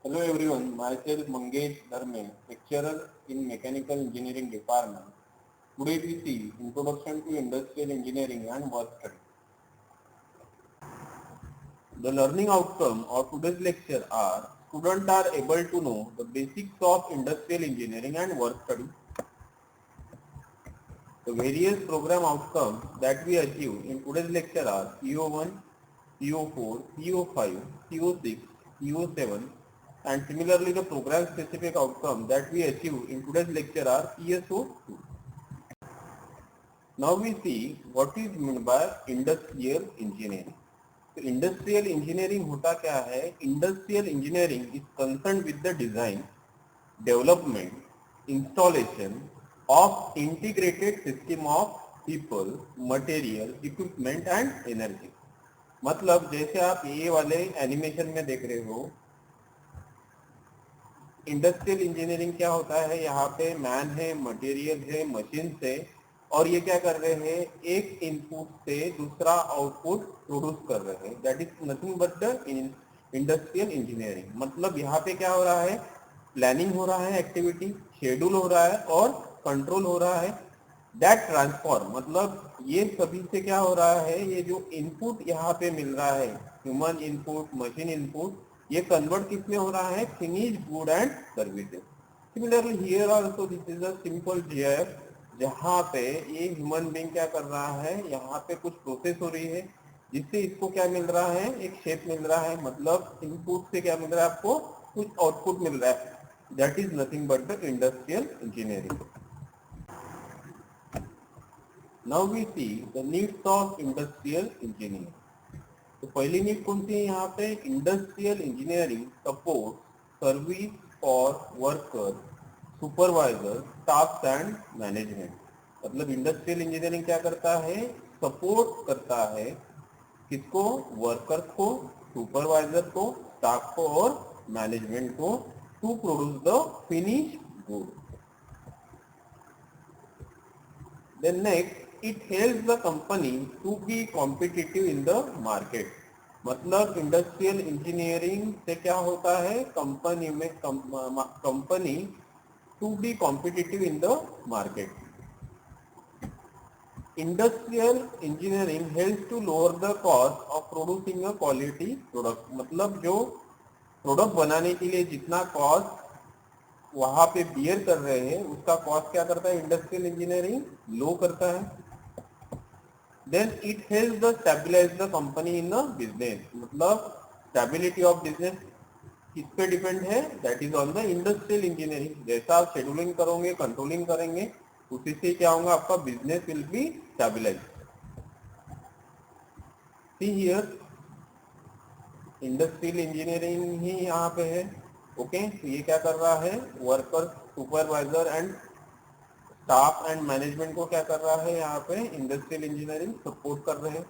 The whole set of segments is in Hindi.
Hello everyone, myself Mangesh Dharme, lecturer in Mechanical Engineering Department. Today we see Introduction to Industrial Engineering and Work Study. The learning outcome of today's lecture are students are able to know the basics of industrial engineering and work study. The various program outcomes that we achieve in today's lecture are PO1, PO4, PO5, PO6, PO7, and similarly the program specific outcome that we achieve in today's lecture are PSO2. Now we see what is meant by industrial engineering. तो इंडस्ट्रियल इंजीनियरिंग होता क्या है? Industrial engineering is concern with the design, development, installation of integrated system of people, material, equipment and energy. मतलब जैसे आप ये वाले एनिमेशन में देख रहे हो, इंडस्ट्रियल इंजीनियरिंग क्या होता है? यहाँ पे मैन है, मटेरियल है, मशीन है, और ये क्या कर रहे हैं? एक इनपुट से दूसरा आउटपुट प्रोड्यूस कर रहे हैं. That is nothing but the industrial engineering. मतलब यहाँ पे क्या हो रहा है? प्लानिंग हो रहा है, एक्टिविटी शेड्यूल हो रहा है और कंट्रोल हो रहा है. दैट ट्रांसफॉर्म, मतलब ये सभी से क्या हो रहा है? ये जो इनपुट यहाँ पे मिल रहा है, ह्यूमन इनपुट, मशीन इनपुट, ये कन्वर्ट किस में हो रहा है? Finish good and services. Similarly here also this is a simple GIF, जहाँ पे ये ह्यूमन बीइंग क्या कर रहा है? यहाँ पे कुछ प्रोसेस हो रही है जिससे इसको क्या मिल रहा है? एक शेप मिल रहा है. मतलब इनपुट से क्या मिल रहा है आपको? कुछ आउटपुट मिल रहा है. That is nothing but the industrial engineering. Now we see the needs of industrial engineering. तो पहली नीड कौन सी है यहाँ पे? Industrial engineering support service for worker, supervisor, staff and management. मतलब इंडस्ट्रियल इंजीनियरिंग क्या करता है? सपोर्ट करता है किसको? वर्कर्स को, सुपरवाइजर को, स्टाफ को और मैनेजमेंट को, to produce the finish good. Then next, it helps the company to be competitive in the market. मतलब इंडस्ट्रियल इंजीनियरिंग से क्या होता है? कंपनी में company to be competitive in the market. Industrial engineering helps to lower the cost of producing a quality product. मतलब जो प्रोडक्ट बनाने के लिए जितना कॉस्ट वहां पे बियर कर रहे हैं, उसका कॉस्ट क्या करता है? इंडस्ट्रियल इंजीनियरिंग लो करता है. Then it helps the stabilize the company in the business. मतलब स्टेबिलिटी ऑफ बिजनेस किस पे डिपेंड है? That is on the industrial engineering. जैसा आप शेड्यूलिंग करोगे, कंट्रोलिंग करेंगे, उसी से क्या होगा? आपका business will be stabilize. See here industrial engineering ही यहाँ पे है. ओके, तो ये क्या कर रहा है? Worker, supervisor and staff and management को क्या कर रहा है? यहाँ पे इंडस्ट्रियल इंजीनियरिंग सपोर्ट कर रहे हैं.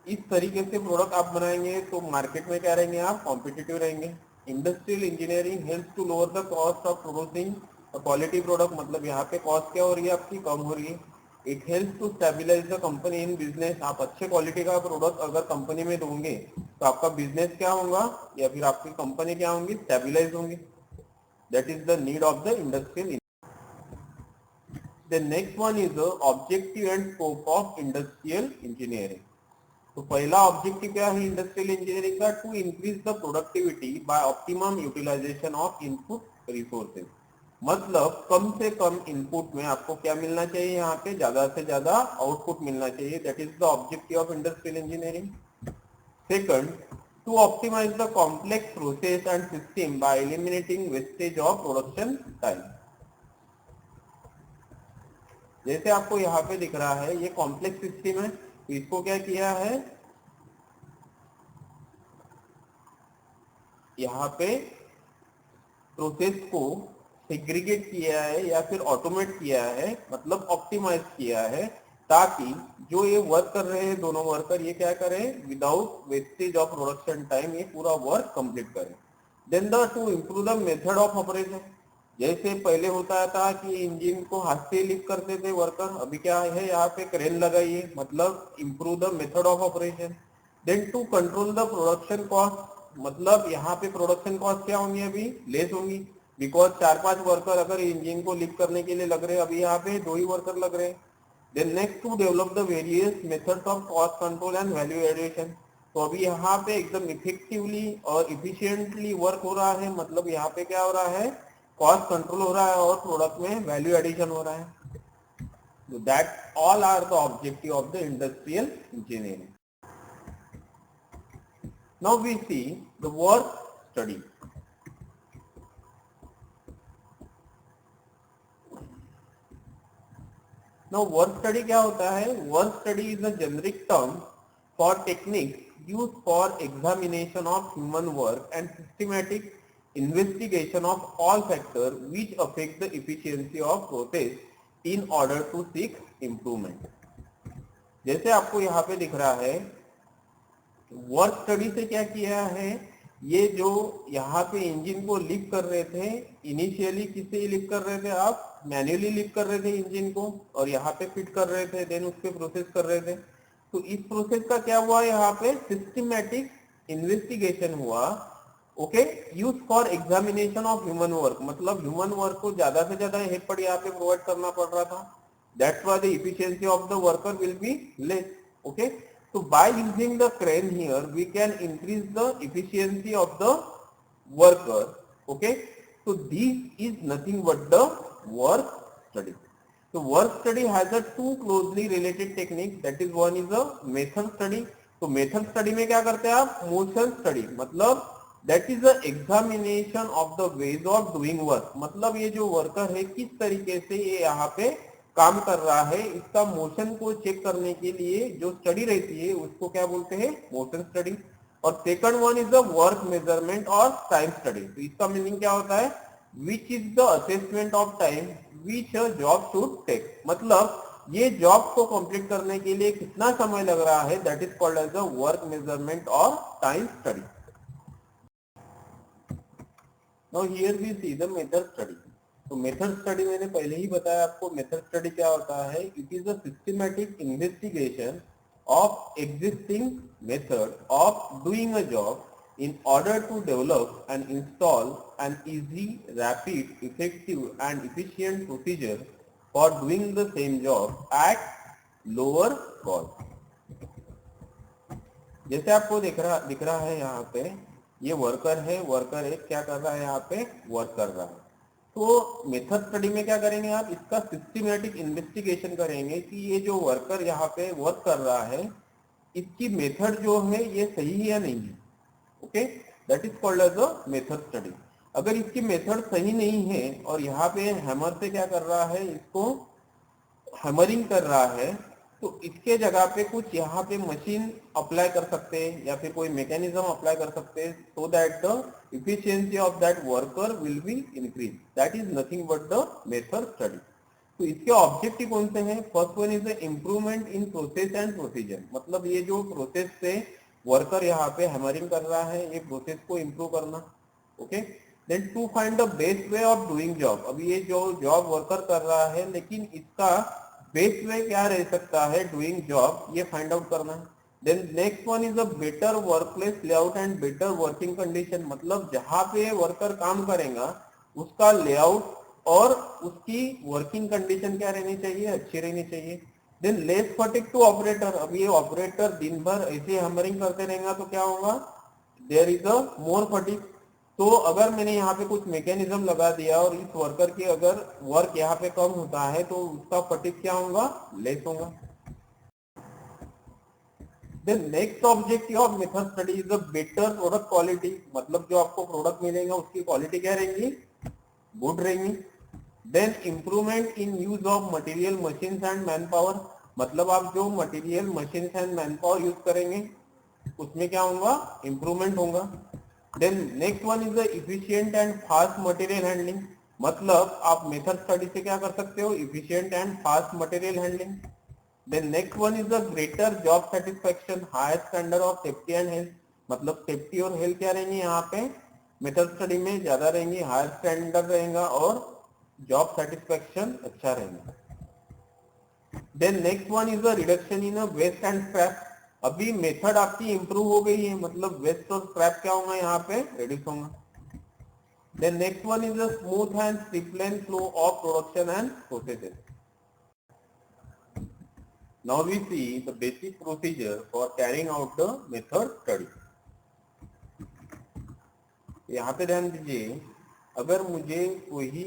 इस तरीके से प्रोडक्ट आप बनाएंगे तो मार्केट में क्या रहेंगे? आप कॉम्पिटिटिव रहेंगे. Industrial engineering helps to lower the cost of producing quality product. मतलब यहाँ पे कॉस्ट क्या हो रही है? आपकी कम हो रही है. It helps to stabilize the company in business. आप अच्छे क्वालिटी का प्रोडक्ट अगर कंपनी में दोगे तो आपका बिजनेस क्या होगा, या फिर आपकी कंपनी क्या होंगी? स्टेबलाइज होंगी. That is the need of the industrial. The next one is the objective and scope of industrial engineering. तो पहला ऑब्जेक्टिव क्या है इंडस्ट्रियल इंजीनियरिंग का? To increase the productivity by optimum utilization of input resources. मतलब कम से कम इनपुट में आपको क्या मिलना चाहिए? यहाँ पे ज्यादा से ज्यादा आउटपुट मिलना चाहिए. That is the objective of industrial engineering. Second, to optimize the complex process and system by eliminating wastage of production time. जैसे आपको यहाँ पे दिख रहा है, ये कॉम्प्लेक्स सिस्टम है. तो इसको क्या किया है? यहाँ पे प्रोसेस को सेग्रीगेट किया है या फिर ऑटोमेट किया है, मतलब ऑप्टिमाइज किया है, ताकि जो ये वर्क कर रहे हैं दोनों वर्कर, ये क्या करें? Without wastage of production time ये पूरा वर्क कंप्लीट करें. Then the to improve the method of operation. जैसे पहले होता था कि इंजन को हाथ से लिफ्ट करते थे वर्कर, अभी क्या है? यहाँ पे क्रेन लगाई है. मतलब improve the method of operation. Then to control the production cost. मतलब यहाँ पे प्रोडक्शन कॉस्ट क्या होंगी, अभी लेस होंगी, बिकॉज 4-5 वर्कर अगर इंजन को लिफ्ट करने के लिए लग रहे हैं, अभी यहाँ पे 2 ही वर्कर लग रहे हैं। Then next to develop the various methods of cost control and value addition. तो अभी यहाँ पे एकदम इफेक्टिवली और इफिशियंटली वर्क हो रहा है, मतलब यहाँ पे क्या हो रहा है, कॉस्ट कंट्रोल हो रहा है और प्रोडक्ट में वैल्यू एडिशन हो रहा है। So that all are the objective of the industrial engineering. Now we see the work study. Now work study क्या होता है? Work study is a generic term for techniques used for examination of human work and systematic investigation of all factors which affect the efficiency of process in order to seek improvement. जैसे आपको यहाँ पे दिख रहा है, वर्क स्टडी से क्या किया है, ये जो यहाँ पे इंजन को लिफ्ट कर रहे थे, इनिशियली किससे लिफ्ट कर रहे थे, आप मैन्युअली लिफ्ट कर रहे थे इंजन को और यहाँ पे फिट कर रहे थे, देन उस पे प्रोसेस कर रहे थे। तो इस प्रोसेस का क्या हुआ, यहाँ पे सिस्टमैटिक इन्वेस्टिगेशन हुआ, okay, use for examination of human work, मतलब ह्यूमन वर्क को ज्यादा से ज्यादा हेल्प यहाँ पे प्रोवाइड करना पड़ रहा था। That's why the efficiency of the worker will be less, okay. So by using the crane here, we can increase the efficiency of the worker. Okay. So this is nothing but the work study. So work study has a two closely related techniques. That is one is a method study. तो method study में क्या करते हैं आप, motion study, मतलब that is the examination of the ways of doing work. मतलब ये जो worker है किस तरीके से ये यहाँ पे काम कर रहा है, इसका मोशन को चेक करने के लिए जो स्टडी रहती है उसको क्या बोलते हैं, मोशन स्टडी। और second one is the work measurement और टाइम स्टडी। तो इसका मीनिंग क्या होता है, which is the assessment of time which a job should take, मतलब ये जॉब को कंप्लीट करने के लिए कितना समय लग रहा है, that is called as the work measurement और time study. Now here we see the method study. तो मेथड स्टडी मैंने पहले ही बताया आपको, मेथड स्टडी क्या होता है, it is a systematic investigation of existing method of doing a job in order to develop and install an easy, rapid, effective and efficient procedure for doing the same job at lower cost. जैसे आपको दिख रहा है यहाँ पे, ये वर्कर है, वर्कर एक क्या कर रहा है, यहाँ पे वर्क कर रहा है। तो मेथड स्टडी में क्या करेंगे आप, इसका सिस्टमैटिक इन्वेस्टिगेशन करेंगे कि ये जो वर्कर यहाँ पे वर्क कर रहा है, इसकी मेथड जो है ये सही है या नहीं है, okay, that is called as a method study. अगर इसकी मेथड सही नहीं है और यहाँ पे हैमर से क्या कर रहा है, इसको हैमरिंग कर रहा है, तो इसके जगह पे कुछ यहाँ पे मशीन अप्लाई कर सकते हैं या फिर कोई मैकेनिज्म अप्लाई कर सकते हैं, so that the efficiency of that worker will be increased. That is nothing but the method study. तो इसके ऑब्जेक्टिव कौन से हैं, first one is the improvement in process and procedure, मतलब ये जो प्रोसेस से वर्कर यहाँ पे हैमरिंग कर रहा है, ये प्रोसेस को इम्प्रूव करना, okay. Then to find the best way of doing job, अभी ये जो जॉब वर्कर कर रहा है लेकिन इसका बेस्ट वे क्या रह सकता है डूइंग जॉब, ये फाइंड आउट करना है। Then next one is a better workplace layout and better working condition, मतलब जहाँ पे वर्कर काम करेगा उसका लेआउट और उसकी वर्किंग कंडीशन क्या रहनी चाहिए, अच्छी रहनी चाहिए। Then less fatigue to operator, अब ये ऑपरेटर दिन भर ऐसे हैमरिंग करते रहेगा तो क्या होगा, there is a more fatigue। तो अगर मैंने यहाँ पे कुछ मैकेनिज्म लगा दिया और इस वर्कर की अगर वर्क यहाँ पे कम होता है तो उसका फटीग क्या होगा, लेस होगा। The next objective of method study is the better product quality, मतलब जो आपको प्रोडक्ट मिलेगा उसकी क्वालिटी क्या रहेंगी, गुड रहेंगी। Then improvement in use of material, machines and manpower, मतलब आप जो material, machines and manpower use करेंगे उसमें क्या होगा, इम्प्रूवमेंट होगा। Then next one is the efficient and fast material handling, मतलब आप मेथड स्टडी से क्या कर सकते हो, efficient and fast material handling। Then next one is the greater job satisfaction, higher standard of safety and health, मतलब सेफ्टी और हेल्थ क्या रहेंगी यहाँ पे मेथड स्टडी में ज्यादा रहेंगी, हायर स्टैंडर्ड रहेगा और जॉब सेटिस्फेक्शन अच्छा रहेगा। Then next one is the reduction in a waste and scrap, अभी मेथड आपकी इंप्रूव हो गई है, मतलब वेस्ट और स्क्रैप क्या होगा यहाँ पे रिड्यूस होगा. Then next one is a smooth and streamlined flow of production and processes. Now we see the basic procedure for carrying out the method study. यहाँ पे ध्यान दीजिए, अगर मुझे कोई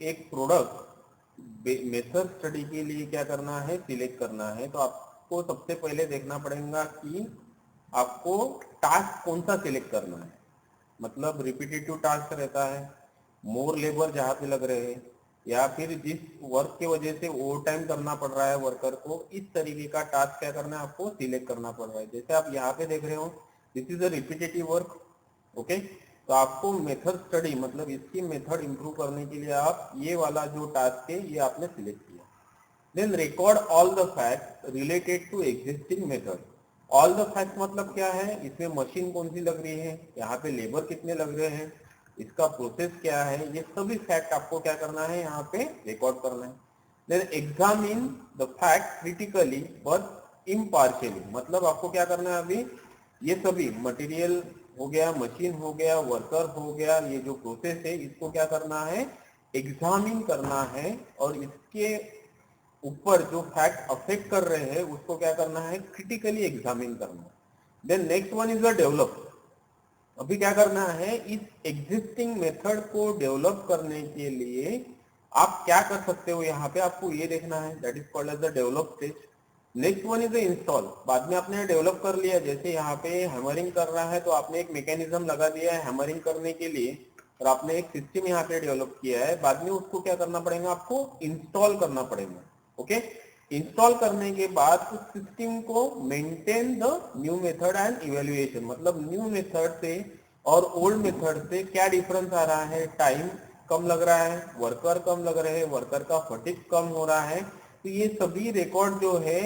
एक प्रोडक्ट मेथड स्टडी के लिए क्या करना है, सिलेक्ट करना है, तो आपको सबसे पहले देखना पड़ेगा कि आपको टास्क कौन सा सिलेक्ट करना है. मतलब रिपीटेटिव टास्क रहता है, मोर लेबर जहाँ पे लग रहे हैं, या फिर जिस वर्क की वजह से ओवर टाइम करना पड़ रहा है वर्कर को, इस तरीके का टास्क क्या करना है आपको सिलेक्ट करना पड़ रहा है. जैसे आप यहाँ पे देख रहे हो, this is a repetitive work. Okay, तो आपको मेथड स्टडी मतलब इसकी मेथड इंप्रूव करने के लिए आप ये वाला जो टास्क है ये आपने सिलेक्ट किया. Then record all the facts related to existing method. All the fact मतलब क्या है, इसमें मशीन कौन सी लग रही है, यहाँ पे लेबर कितने लग रहे हैं, इसका प्रोसेस क्या है, ये सभी फैक्ट आपको क्या करना है यहाँ पे रिकॉर्ड करना है. Then examine the fact critically but impartially. मतलब आपको क्या करना है, अभी ये सभी मटेरियल हो गया, मशीन हो गया, वर्कर हो गया, ये जो प्रोसेस है इसको क्या करना है, एग्जामिन करना है, और इसके ऊपर जो फैक्ट अफेक्ट कर रहे हैं उसको क्या करना है, क्रिटिकली एग्जामिन करना है. Then next one is the develop. अभी क्या करना है, इस एग्जिस्टिंग मेथड को डेवलप करने के लिए आप क्या कर सकते हो, यहाँ पे आपको ये देखना है, that is called as the develop stage. Next one is the install. बाद में आपने डेवलप कर लिया, जैसे यहाँ पे हैमरिंग कर रहा है तो आपने एक मैकेनिज्म लगा दिया है हैमरिंग करने के लिए, और आपने एक सिस्टम यहाँ पे डेवलप किया है. बाद में उसको क्या करना पड़ेगा, आपको इंस्टॉल करना पड़ेगा. ओके, इंस्टॉल करने के बाद उस सिस्टम को maintain the new method and evaluation. मतलब न्यू मेथड से और ओल्ड मेथड से क्या डिफरेंस आ रहा है, टाइम कम लग रहा है, वर्कर कम लग रहे हैं, वर्कर का फटीग कम हो रहा है. तो ये सभी रिकॉर्ड जो है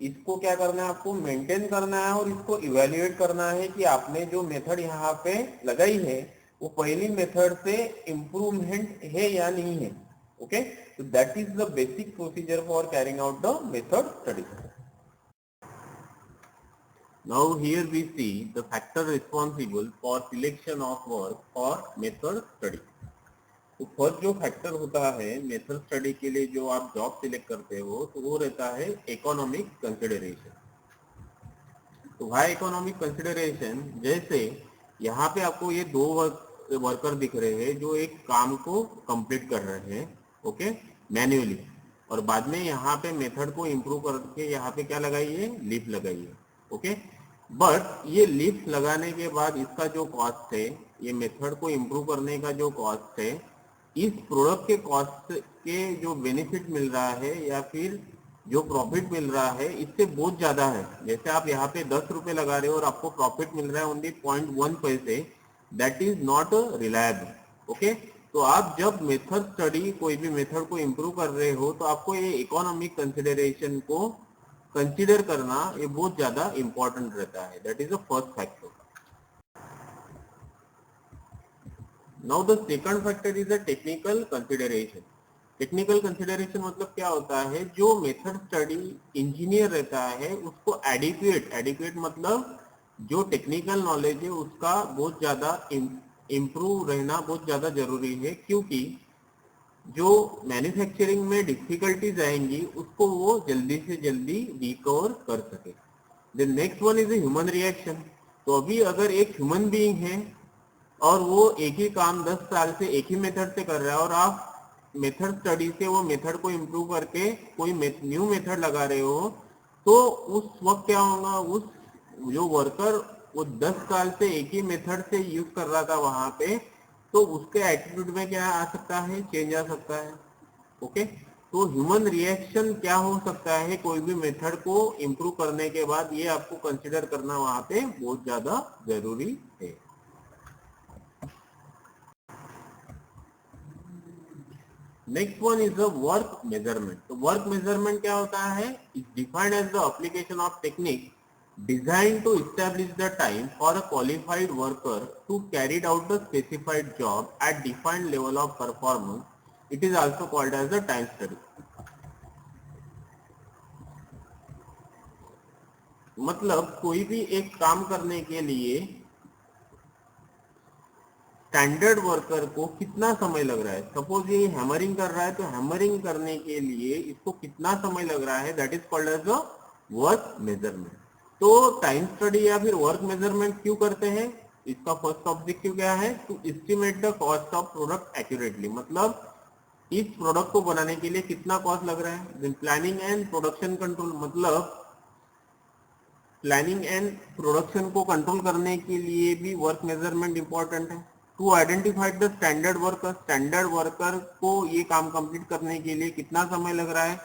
इसको क्या करना है, आपको मेंटेन करना है और इसको इवेल्युएट करना है कि आपने जो मेथड यहाँ पे लगाई है वो पहली मेथड से इम्प्रूवमेंट है या नहीं है. Okay, so that is the basic procedure for carrying out the method study. Now here we see the factor responsible for selection of work for method study. तो फर्स्ट जो फैक्टर होता है मेथड स्टडी के लिए जो आप जॉब सिलेक्ट करते हो, तो वो रहता है इकोनॉमिक कंसिडरेशन. तो व्हाई इकोनॉमिक कंसिडरेशन, जैसे यहाँ पे आपको ये दो वर्कर दिख रहे हैं जो एक काम को कंप्लीट कर रहे हैं, ओके, मैन्युअली, और बाद में यहाँ पे मेथड को इम्प्रूव करके यहाँ पे क्या लगाई है, लीफ लगाई है. ओके, बट ये लीफ लगाने के बाद इसका जो कॉस्ट है, ये मेथड को इम्प्रूव करने का जो कॉस्ट है, इस प्रोडक्ट के कॉस्ट के जो बेनिफिट मिल रहा है या फिर जो प्रॉफिट मिल रहा है इससे बहुत ज्यादा है. जैसे आप यहाँ पे 10 रुपए लगा रहे हो और आपको प्रॉफिट मिल रहा है ओनली 0.1 पैसे, that is not reliable. Okay, तो आप जब मेथड स्टडी कोई भी मेथड को इम्प्रूव कर रहे हो तो आपको ये इकोनॉमिक कंसिडरेशन को कंसिडर करना ये बहुत ज्यादा इंपॉर्टेंट रहता है. That is the first factor. Now the second factor is a technical consideration. Technical consideration मतलब क्या होता है, जो मेथड स्टडी इंजीनियर रहता है उसको एडिक्वेट मतलब जो टेक्निकल नॉलेज है उसका बहुत ज्यादा इम्प्रूव रहना बहुत ज्यादा जरूरी है, क्योंकि जो मैन्युफैक्चरिंग में डिफिकल्टीज आएंगी उसको वो जल्दी से जल्दी रिकवर कर सके. The next one is human reaction. तो अभी अगर एक ह्यूमन बीइंग है और वो एक ही काम 10 साल से एक ही मेथड से कर रहा है और आप मेथड स्टडी से वो मेथड को इम्प्रूव करके कोई न्यू मेथड लगा रहे हो, तो उस वक्त क्या होगा, उस जो वर्कर वो 10 साल से एक ही मेथड से यूज कर रहा था वहां पे, तो उसके एटीट्यूड में क्या आ सकता है, चेंज आ सकता है. ओके, तो ह्यूमन रिएक्शन क्या हो सकता है कोई भी मेथड को इम्प्रूव करने के बाद, ये आपको कंसिडर करना वहां पे बहुत ज्यादा जरूरी है. Next one is the work measurement. तो वर्क मेजरमेंट क्या होता है, is defined as the application of technique designed to establish the time for a qualified worker to carry out the specified job at defined level of performance. It is also called as the time study. मतलब कोई भी एक काम करने के लिए स्टैंडर्ड वर्कर को कितना समय लग रहा है, सपोज ये हैमरिंग कर रहा है तो हैमरिंग करने के लिए इसको कितना समय लग रहा है, that is called as a work measurement. तो टाइम स्टडी या फिर वर्क मेजरमेंट क्यों करते हैं, इसका फर्स्ट ऑब्जेक्टिव क्या है, to estimate the cost of product accurately, मतलब इस प्रोडक्ट को बनाने के लिए कितना कॉस्ट लग रहा है। Then planning and production control, मतलब प्लानिंग एंड प्रोडक्शन को कंट्रोल करने के लिए भी वर्क मेजरमेंट इंपॉर्टेंट है। To identify the standard worker को ये काम कंप्लीट करने के लिए कितना समय लग रहा है।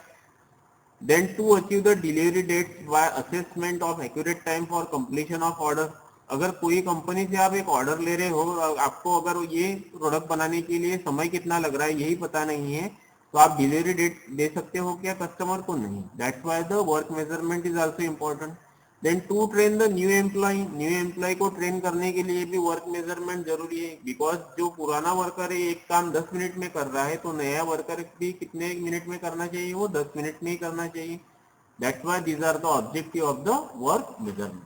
Then to achieve the delivery dates by assessment of accurate time for completion of order, अगर कोई कंपनी से आप एक ऑर्डर ले रहे हो, आपको अगर ये प्रोडक्ट बनाने के लिए समय कितना लग रहा है यही पता नहीं है, तो आप डिलीवरी डेट दे सकते हो क्या कस्टमर को, नहीं। That's why the work measurement is also important. Then to train the new employ को ट्रेन करने के लिए भी वर्क मेजरमेंट जरूरी है, बिकॉज जो पुराना वर्कर है एक काम 10 मिनट में कर रहा है, तो नया वर्कर भी कितने मिनट में करना चाहिए, वो 10 मिनट में ही करना चाहिए। That's why these are the objective of the work measurement.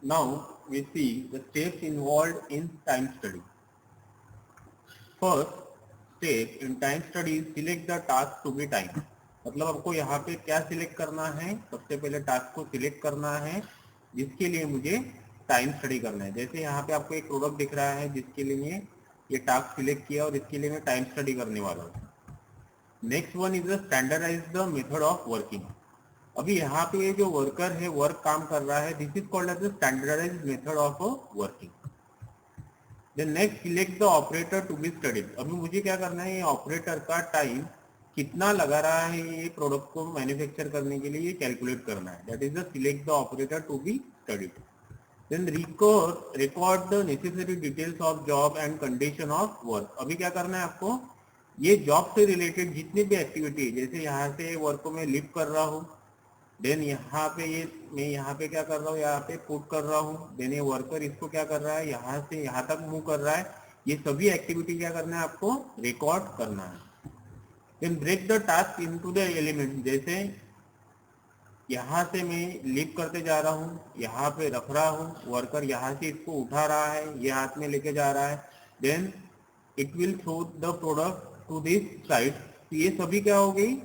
Now we see the steps involved in time study. First step in time study is select the task to be time. मतलब आपको यहाँ पे क्या सिलेक्ट करना है, सबसे पहले टास्क को सिलेक्ट करना है जिसके लिए मुझे टाइम स्टडी करना है। जैसे यहाँ पे आपको एक प्रोडक्ट दिख रहा है जिसके लिए ये टास्क सिलेक्ट किया और इसके लिए मैं टाइम स्टडी करने वाला हूँ। Next one is standardize the method of working. अभी यहाँ पे ये जो वर्कर है वर्क काम कर रहा है, this is called as the standardized method of working. Then next select the operator to be studied. अभी मुझे क्या करना है, ये ऑपरेटर का टाइम कितना लगा रहा है ये प्रोडक्ट को मैन्युफैक्चर करने के लिए, ये कैलकुलेट करना है। That is the select the operator to be studied. Then record the necessary details of job and condition of work. अभी क्या करना है आपको, ये जॉब से रिलेटेड जितनी भी एक्टिविटी है, जैसे यहाँ से वर्क को मैं लिफ्ट कर रहा हूँ, देन यहाँ पे ये मैं यहाँ पे क्या कर रहा हूँ, यहाँ पे पुट कर रहा हूँ, देन ये वर्कर इसको क्या कर रहा है, यहाँ से यहाँ तक मूव कर रहा है, ये सभी एक्टिविटी क्या करना है आपको, रिकॉर्ड करना है। Then break the task into the element, जैसे यहाँ से मैं लिफ्ट करते जा रहा हूँ, यहाँ पे रख रहा हूँ, वर्कर यहाँ से इसको उठा रहा है, ये हाथ में लेके जा रहा है, then it will throw the product to this side. ये सभी क्या हो गई,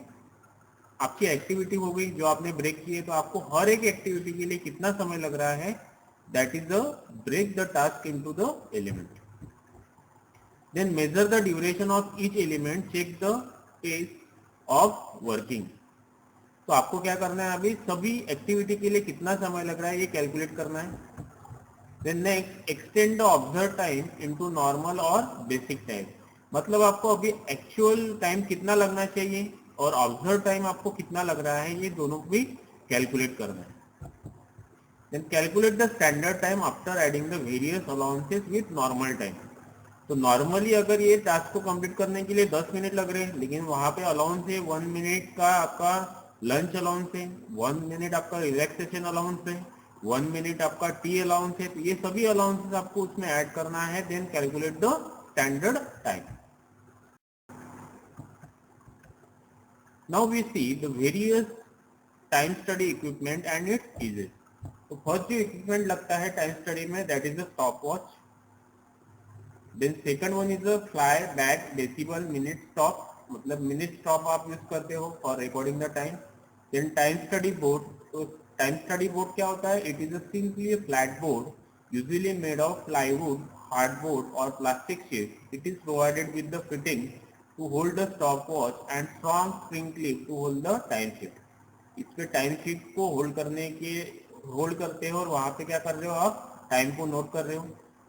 आपकी एक्टिविटी हो गई जो आपने ब्रेक की है। तो आपको हर एक एक्टिविटी के लिए कितना समय लग रहा है, that is the break the task into the element. Then measure the duration of each element, check the pace of working. तो आपको क्या करना है, अभी सभी एक्टिविटी के लिए कितना समय लग रहा है ये कैलकुलेट करना है। Then next extend the observe time into normal और बेसिक टाइम, मतलब आपको अभी एक्चुअल टाइम कितना लगना चाहिए और ऑब्जर्व टाइम आपको कितना लग रहा है, ये दोनों भी कैलकुलेट करना है। Then calculate the standard time after adding the various allowances with normal time. तो नॉर्मली अगर ये टास्क को कंप्लीट करने के लिए 10 मिनट लग रहे हैं, लेकिन वहां पे अलाउंस है 1 मिनट का आपका लंच अलाउंस है, 1 मिनट आपका रिलैक्सेशन अलाउंस है, 1 मिनट आपका टी अलाउंस है, तो ये सभी अलाउंसेस आपको उसमें ऐड करना है। Then calculate the standard time. Now we see the various time study equipment and its uses. तो फर्स्ट जो इक्विपमेंट लगता है टाइम स्टडी में, that is the stop watch. Then second one is the fly back decimal minute stop, मतलब मिनट स्टॉप आप यूज करते हो for recording the time. Then time study board, तो टाइम स्टडी बोर्ड क्या होता है, it is a simply a flat board usually made of plywood, hardboard और plastic sheet. It is provided with the fitting to hold the stopwatch and strong spring clip to hold the time sheet। इस पे टाइम शीट को होल्ड करने के होल्ड करते हो और वहां पे क्या कर रहे हो, आप टाइम को नोट कर रहे हो।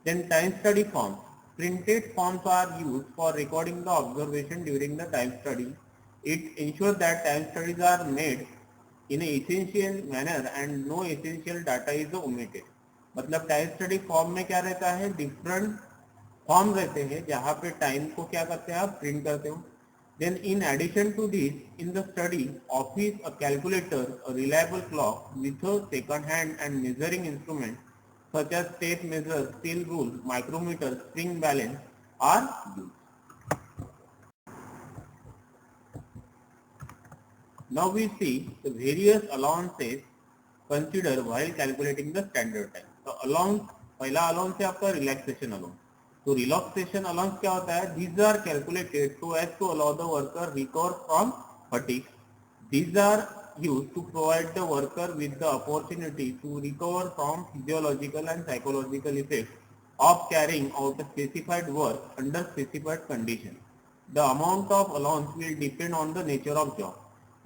Then time study form, printed forms are used for recording the observation during the time study. It ensure that time studies are made in essential manner and no essential data is omitted. मतलब टाइम स्टडी फॉर्म में क्या रहता है, डिफरेंट फॉर्म रहते हैं जहाँ पे टाइम को क्या करते हैं, आप प्रिंट करते हो। Then in addition to this, in the study office a calculator, a reliable clock with a second hand and measuring instrument such as tape measure, steel rule, micrometer, spring balance are used. Now we see the various allowances considered while calculating the standard time. तो allowance, पहला allowance है आपका relaxation allowance. तो relaxation allowance क्या होता है? These are calculated so as to allow the worker recover from fatigue. These are used to provide the worker with the opportunity to recover from physiological and psychological effects of carrying out a specified work under specified conditions. The amount of allowance will depend on the nature of job.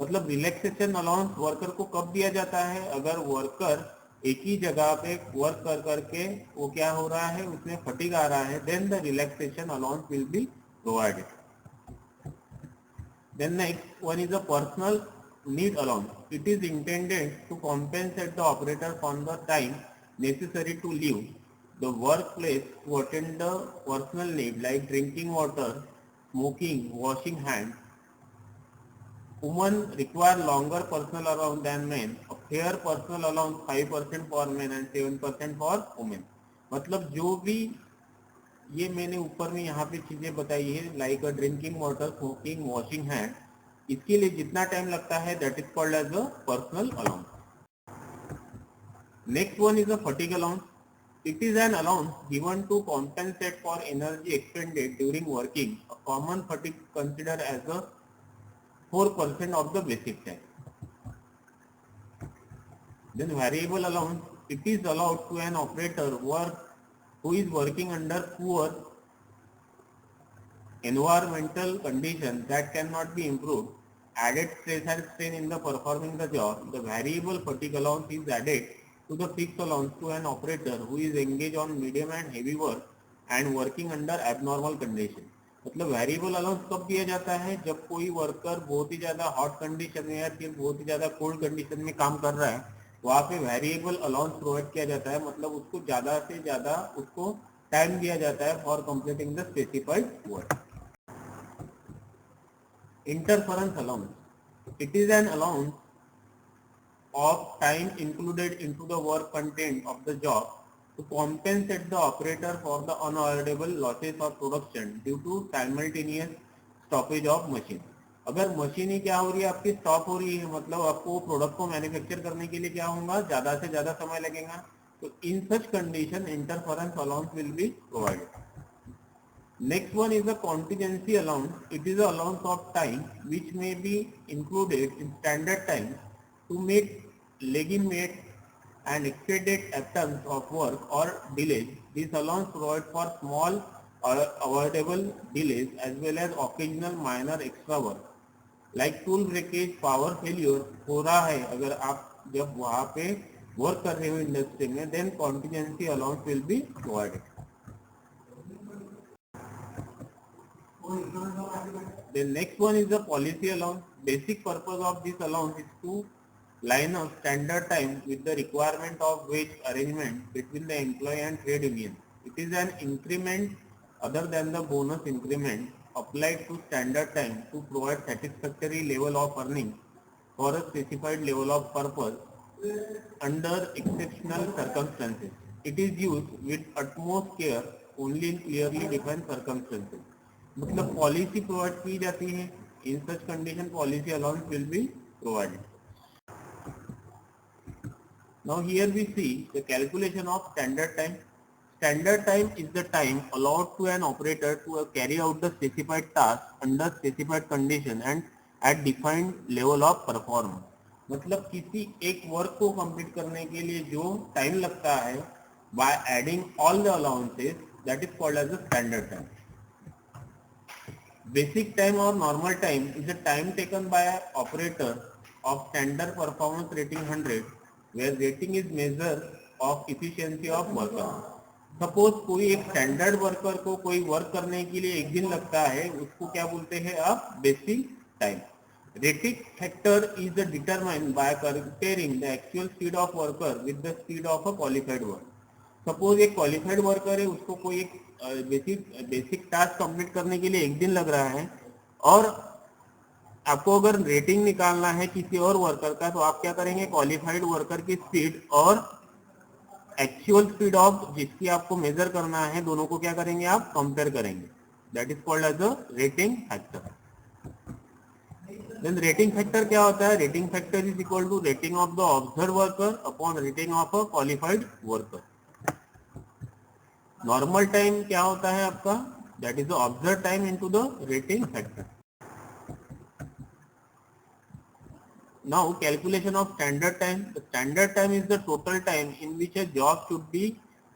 मतलब रिलैक्सेशन अलाउंस वर्कर को कब दिया जाता है? अगर वर्कर एक ही जगह पे वर्क कर करके वो क्या हो रहा है, उसमें फटीग आ रहा है, then the relaxation allowance will be provided. Then next one is a personal need allowance. It is intended to compensate the operator for the time necessary to leave the workplace to attend the personal need like drinking water, smoking, washing hands. Women require longer personal allowance than men. A fair personal allowance 5% for men and 7% for women. मतलब जो भी ये मैंने ऊपर में यहाँ पे चीजें बताई है like drinking water, smoking, washing hand, इसके लिए जितना टाइम लगता है that is called as a personal allowance. Next one is a fatigue allowance. It is an allowance given to compensate for energy expended during working. A common fatigue consider as a 4% of the basic time. Then variable allowance, it is allowed to an operator who is working under poor environmental conditions that cannot be improved, added stress and strain in the performing the job. The variable fatigue allowance is added to the fixed allowance to an operator who is engaged on medium and heavy work and working under abnormal conditions. मतलब वेरिएबल अलाउंस कब दिया जाता है? जब कोई वर्कर बहुत ही ज्यादा हॉट कंडीशन में या फिर बहुत ही ज्यादा कोल्ड कंडीशन में काम कर रहा है, वहाँ पे वेरिएबल अलाउंस प्रोवाइड किया जाता है. मतलब उसको ज्यादा से ज्यादा उसको टाइम दिया जाता है for completing the specified work. Interference allowance. It is an allowance of time included into the work content of the job to compensate the operator for the unavoidable losses of production due to simultaneous stoppage of machine. अगर मशीन ही क्या हो रही है आपकी स्टॉप हो रही है, मतलब आपको प्रोडक्ट को मैन्युफैक्चर करने के लिए क्या होगा, ज्यादा से ज्यादा समय लगेगा. तो in such condition interference allowance will be provided. Next one is the contingency allowance. It is an allowance of time which may be included in standard time to meet legitimate and extended absence of work or delays. This allowance provides for small or avoidable delays as well as occasional minor extra work. Like tool breakage, power failure हो रहा है अगर आप जब वहाँ पे वर्क कर रहे हो इंडस्ट्री में, then contingency allowance will be provided. The next one is the policy allowance. Basic purpose of this allowance is to line up standard time with the requirement of wage arrangement between the employee and trade union. It is an increment other than the bonus increment applied to standard time to provide satisfactory level of earning for a specified level of purpose under exceptional circumstances. It is used with utmost care only in clearly defined circumstances. मतलब पॉलिसी प्रोवाइड की जाती है, in such condition policy allowance will be provided. Now here we see the calculation of standard time. Standard time is the time allowed to an operator to carry out the specified task under specified condition and at defined level of performance. मतलब किसी एक वर्क को कंप्लीट करने के लिए जो टाइम लगता है by adding all the allowances, that is called as the standard time. Basic time or normal time is the time taken by an operator of standard performance rating 100, where rating is measure of efficiency of worker. Suppose कोई एक स्टैंडर्ड वर्कर को कोई वर्क करने के लिए एक दिन लगता है, उसको क्या बोलते हैं आप? Basic time. Rating factor is determined by comparing the actual speed of worker with the speed of a qualified worker. Suppose एक क्वालिफाइड वर्कर है, उसको कोई एक बेसिक टास्क कंप्लीट करने के लिए एक दिन लग रहा है, और आपको अगर रेटिंग निकालना है किसी और वर्कर का, तो आप क्या करेंगे? क्वालिफाइड वर्कर की स्पीड और एक्चुअल स्पीड ऑफ जिसकी आपको मेजर करना है, दोनों को क्या करेंगे? आप कंपेयर करेंगे. That is called as a rating factor. Then rating factor क्या होता है? Rating factor is equal to rating of the observe worker upon rating of a qualified worker. Normal time क्या होता है आपका? That is the observe time into the rating factor. Now calculation of standard time. The standard time is the total time in which a job should be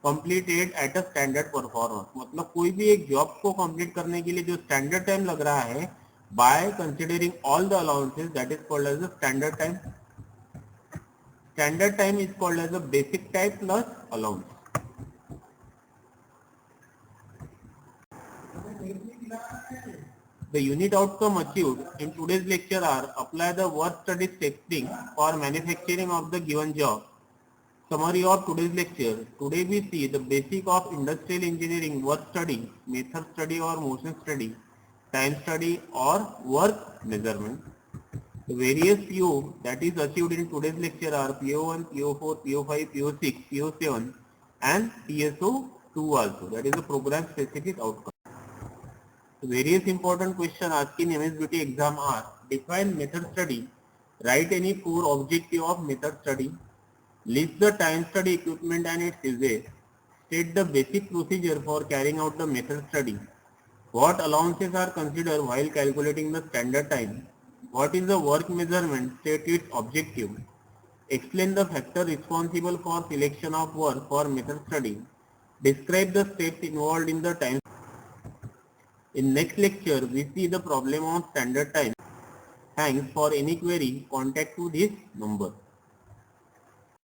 completed at a standard performance. मतलब कोई भी एक जॉब को कंप्लीट करने के लिए जो स्टैंडर्ड टाइम लग रहा है by considering all the allowances, that is called as the standard time. Standard time is called as a basic time plus allowance. The unit outcome achieved in today's lecture are: apply the work study testing for manufacturing of the given job. Summary of today's lecture. Today we see the basic of industrial engineering work study, method study or motion study, time study or work measurement. The various PO that is achieved in today's lecture are PO1, PO4, PO5, PO6, PO7 and PSO2 also. That is the program specific outcome. The various important questions asked in MSBT exam are: define method study, write any 4 objective of method study, list the time study equipment and its uses, state the basic procedure for carrying out the method study, what allowances are considered while calculating the standard time, what is the work measurement, state its objective, explain the factor responsible for selection of work for method study, describe the steps involved in the time. In next lecture, we see the problem of standard time. Thanks. For any query, contact to this number.